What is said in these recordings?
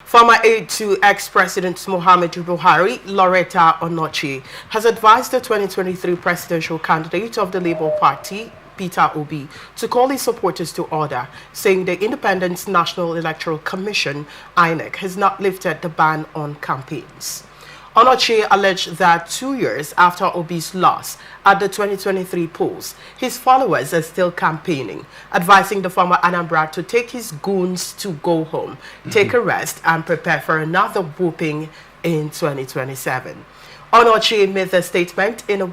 Former aide to ex-President Muhammadu Buhari, Lauretta Onochie, has advised the 2023 presidential candidate of the Labour Party, Peter Obi, to call his supporters to order, saying the Independent National Electoral Commission, INEC, has not lifted the ban on campaigns. Onochie alleged that 2 years after Obi's loss at the 2023 polls, his followers are still campaigning, advising the former Anambra to take his goons to go home, take a rest, and prepare for another whooping in 2027. Onochie made the statement in a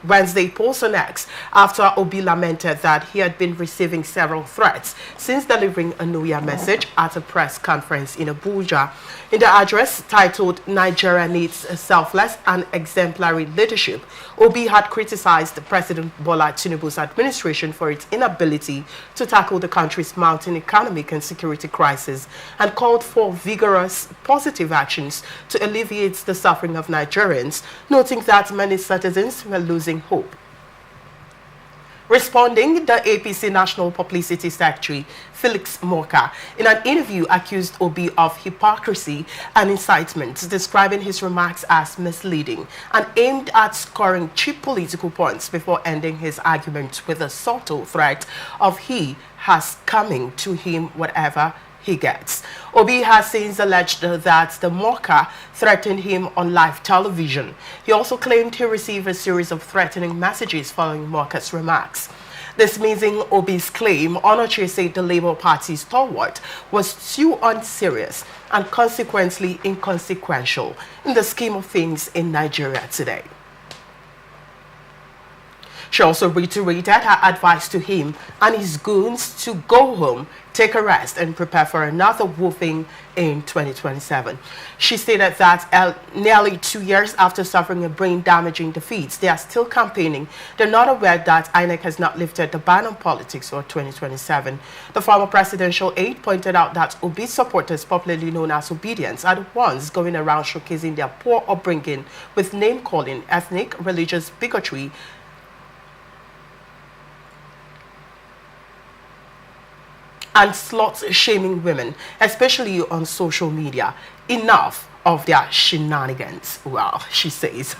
Wednesday post on X after Obi lamented that he had been receiving several threats since delivering a New Year message at a press conference in Abuja. In the address titled "Nigeria Needs a Selfless and Exemplary Leadership," Obi had criticized President Bola Tinubu's administration for its inability to tackle the country's mounting economic and security crisis and called for vigorous, positive actions to alleviate the suffering of Nigerians, noting that many citizens were losing hope. Responding, the APC National Publicity Secretary, Felix Morka, in an interview accused Obi of hypocrisy and incitement, describing his remarks as misleading and aimed at scoring cheap political points before ending his argument with a subtle threat of he has coming to him whatever he gets. Obi has since alleged that the Morka threatened him on live television. He also claimed he received a series of threatening messages following Morka's remarks. Dismissing Obi's claim, Onochie said the Labour Party's stalwart was too unserious and consequently inconsequential in the scheme of things in Nigeria today. She also reiterated her advice to him and his goons to go home, take a rest, and prepare for another whooping in 2027. She stated that nearly 2 years after suffering a brain-damaging defeat, they are still campaigning. They're not aware that INEC has not lifted the ban on politics for 2027. The former presidential aide pointed out that Obi's supporters, popularly known as Obedience, are the ones going around showcasing their poor upbringing with name-calling, ethnic, religious bigotry, and slut-shaming women, especially on social media. Enough of their shenanigans, well, she says.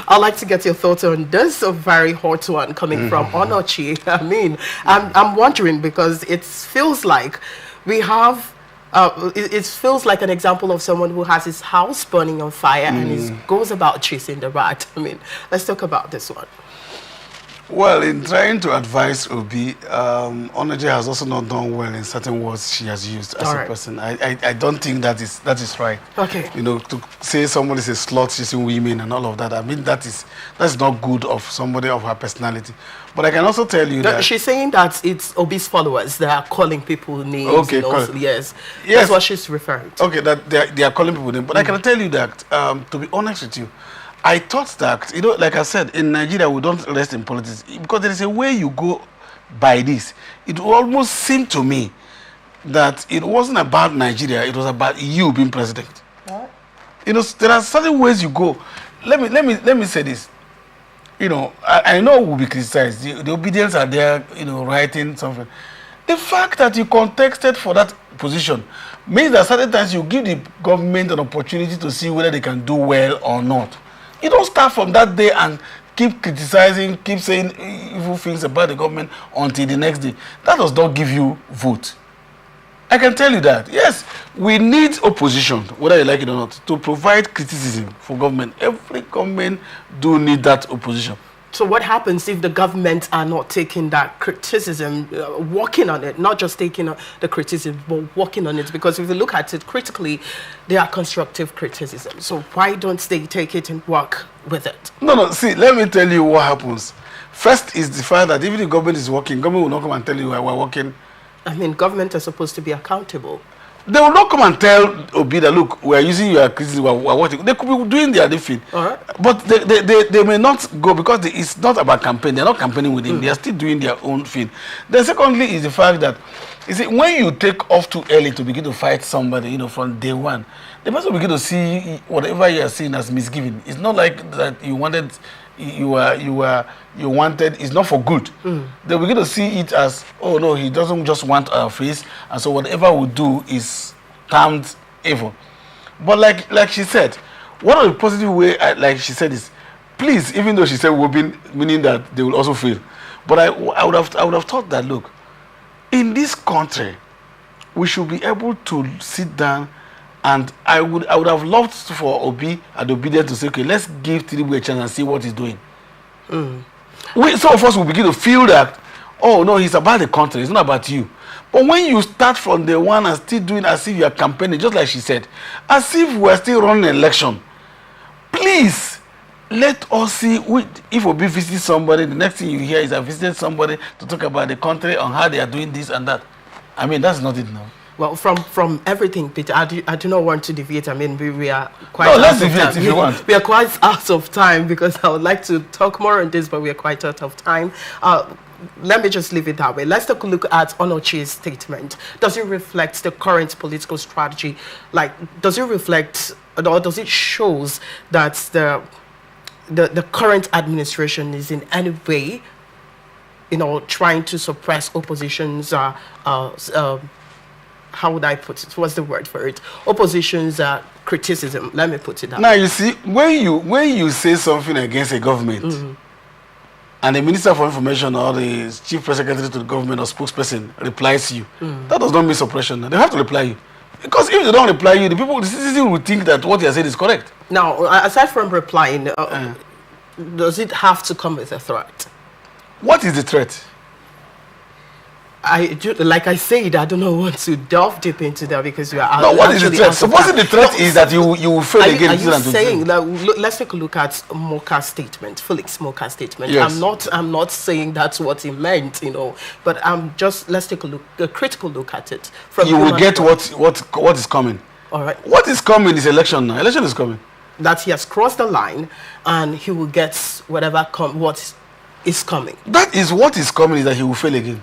I'd like to get your thoughts on this, a very hot one coming from Onochie. I mean, I'm wondering because it feels like we have, it feels like an example of someone who has his house burning on fire and goes about chasing the rat. I mean, let's talk about this one. Well, in trying to advise Obi, Onochie has also not done well in certain words she has used as a person. I don't think that is right. Okay. You know, to say somebody is a slut chasing women and all of that, I mean, that's not good of somebody of her personality. But I can also tell you that she's saying that it's Obi's followers that are calling people names. Okay, yes, that's what she's referring to. Okay, that they are calling people names. But I can tell you that, to be honest with you, I thought that, you know, like I said, in Nigeria, we don't rest in politics because there is a way you go by this. It almost seemed to me that it wasn't about Nigeria, it was about you being president. What? You know, there are certain ways you go. Let me say this. You know, I know we'll be criticized. The Obedience are there, you know, writing something. The fact that you contested for that position means that certain times you give the government an opportunity to see whether they can do well or not. You don't start from that day and keep criticizing, keep saying evil things about the government until the next day. That does not give you vote. I can tell you that. Yes, we need opposition, whether you like it or not, to provide criticism for government. Every government do need that opposition. So what happens if the government are not taking that criticism, working on it, not just taking the criticism, but working on it? Because if you look at it critically, they are constructive criticism. So why don't they take it and work with it? No, see, let me tell you what happens. First is the fact that even the government is working, government will not come and tell you we're working. I mean, government are supposed to be accountable. They will not come and tell Obi that, look, we are using your criticism, we are watching. They could be doing their thing. But they may not go because it's not about campaign. They're not campaigning with him. They are still doing their own thing. Then secondly is the fact that, you see, when you take off too early to begin to fight somebody, you know, from day one, the person will begin to see whatever you are seeing as misgiving. It's not like that you wanted, you wanted, it's not for good. They begin to see it as, oh no, he doesn't just want our face, and so whatever we do is termed evil. But like she said, one of the positive way, like she said, is please, even though she said we'll be, meaning that they will also fail. But I would have thought that, look, in this country, we should be able to sit down, and I would have loved for Obi and Obedient to say, okay, let's give Tinubu a chance and see what he's doing. Some of us will begin to feel that, oh no, it's about the country, it's not about you. But when you start from the one and still doing as if you are campaigning, just like she said, as if we are still running an election, please let us see if Obi visits somebody, the next thing you hear is I visited somebody to talk about the country and how they are doing this and that. I mean, that's not it now. Well, from everything, Peter, I do not want to deviate. I mean, we are quite out of time. If you want. We are quite out of time because I would like to talk more on this, but we are quite out of time. Let me just leave it that way. Let's take a look at Onochie's statement. Does it reflect the current political strategy? Like, does it reflect, or does it shows that the current administration is in any way, trying to suppress opposition's how would I put it? What's the word for it? Opposition's criticism. Let me put it that way. Now you see, when you say something against a government, and the Minister for Information or the Chief Press Secretary to the government or spokesperson replies to you, that does not mean suppression. They have to reply you. Because if they don't reply you, the citizen will think that what you are saying is correct. Now, aside from replying, does it have to come with a threat? What is the threat? Like I said, I do not want to delve deep into that because we are. No, what is the threat? Supposing the threat is that you will fail again. Are you saying that? Let's take a look at Moka's statement, Felix Moka's statement. Yes. I'm not saying that's what he meant, but let's take a critical look at it. You will get what is coming. All right. What is coming is election now. Election is coming. That he has crossed the line, and he will get what is coming. That is what is coming, is that he will fail again.